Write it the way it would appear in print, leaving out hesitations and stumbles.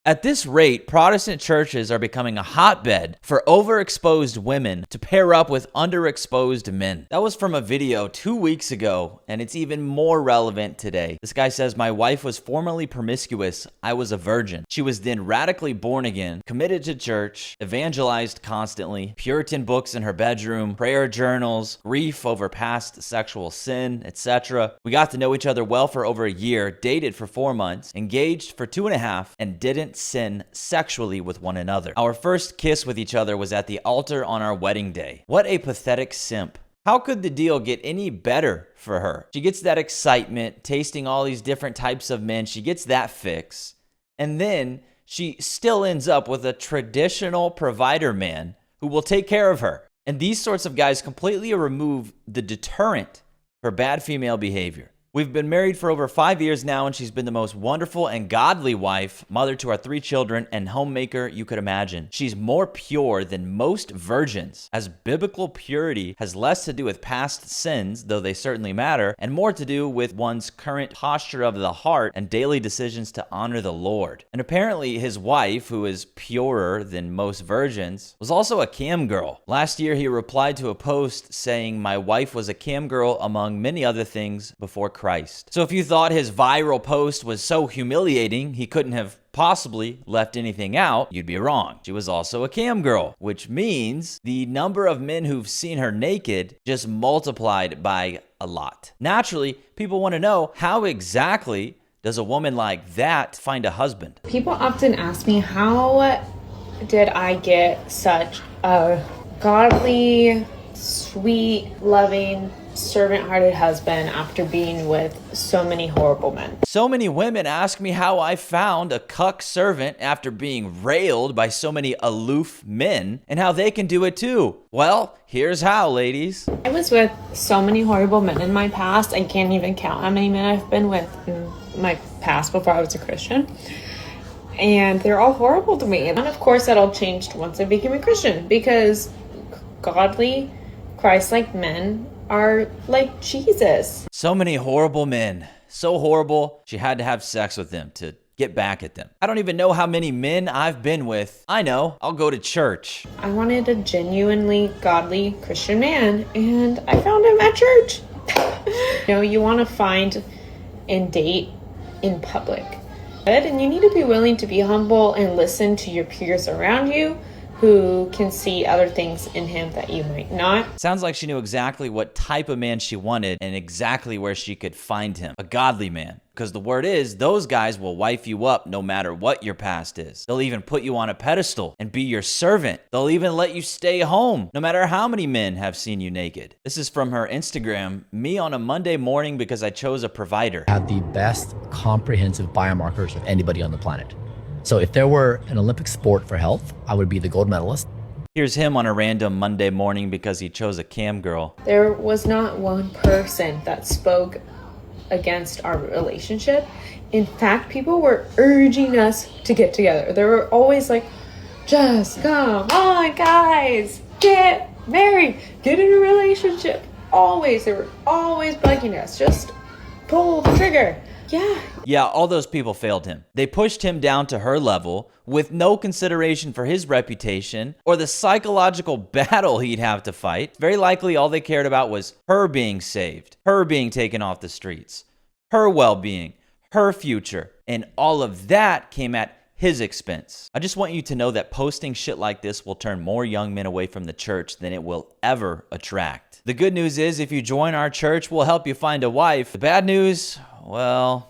At this rate, Protestant churches are becoming a hotbed for overexposed women to pair up with underexposed men. That was from a video 2 weeks ago, and it's even more relevant today. This guy says, "My wife was formerly promiscuous. I was a virgin. She was then radically born again, committed to church, evangelized constantly, Puritan books in her bedroom, prayer journals, grief over past sexual sin, etc. We got to know each other well for over a year, dated for 4 months, engaged for 2.5, and didn't sin sexually with one another. Our first kiss with each other was at the altar on our wedding day." What a pathetic simp. How could the deal get any better for her? She gets that excitement, tasting all these different types of men. She gets that fix. And then she still ends up with a traditional provider man who will take care of her. And these sorts of guys completely remove the deterrent for bad female behavior. We've been married for over 5 years now, and she's been the most wonderful and godly wife, mother to our 3 children, and homemaker you could imagine. She's more pure than most virgins, as biblical purity has less to do with past sins, though they certainly matter, and more to do with one's current posture of the heart and daily decisions to honor the Lord. And apparently his wife, who is purer than most virgins, was also a cam girl. Last year he replied to a post saying, "My wife was a cam girl among many other things before Christ." So if you thought his viral post was so humiliating he couldn't have possibly left anything out, you'd be wrong. She was also a cam girl, which means the number of men who've seen her naked just multiplied by a lot. Naturally, people want to know, how exactly does a woman like that find a husband? People often ask me, how did I get such a godly, sweet, loving, servant-hearted husband after being with so many horrible men? So many women ask me how I found a cuck servant after being railed by so many aloof men, and how they can do it too. Well, here's how, ladies. I was with so many horrible men in my past. I can't even count how many men I've been with in my past before I was a Christian. And they're all horrible to me. And of course that all changed once I became a Christian, because godly, Christ-like men are like Jesus. So many horrible men. So horrible, she had to have sex with them to get back at them. I don't even know how many men I've been with. I know, I'll go to church. I wanted a genuinely godly Christian man, and I found him at church. You want to find and date in public. And you need to be willing to be humble and listen to your peers around you who can see other things in him that you might not. Sounds like she knew exactly what type of man she wanted and exactly where she could find him. A godly man. Because the word is, those guys will wife you up no matter what your past is. They'll even put you on a pedestal and be your servant. They'll even let you stay home no matter how many men have seen you naked. This is from her Instagram, "Me on a Monday morning because I chose a provider." Have the best comprehensive biomarkers of anybody on the planet. So if there were an Olympic sport for health, I would be the gold medalist. Here's him on a random Monday morning because he chose a cam girl. There was not one person that spoke against our relationship. In fact, people were urging us to get together. They were always like, "Just come on, guys, get married, get in a relationship." Always, they were always bugging us, just pull the trigger. Yeah, all those people failed him. They pushed him down to her level with no consideration for his reputation or the psychological battle he'd have to fight. Very likely all they cared about was her being saved, her being taken off the streets, her well-being, her future, and all of that came at his expense. I just want you to know that posting shit like this will turn more young men away from the church than it will ever attract. The good news is, if you join our church, we'll help you find a wife. The bad news, well,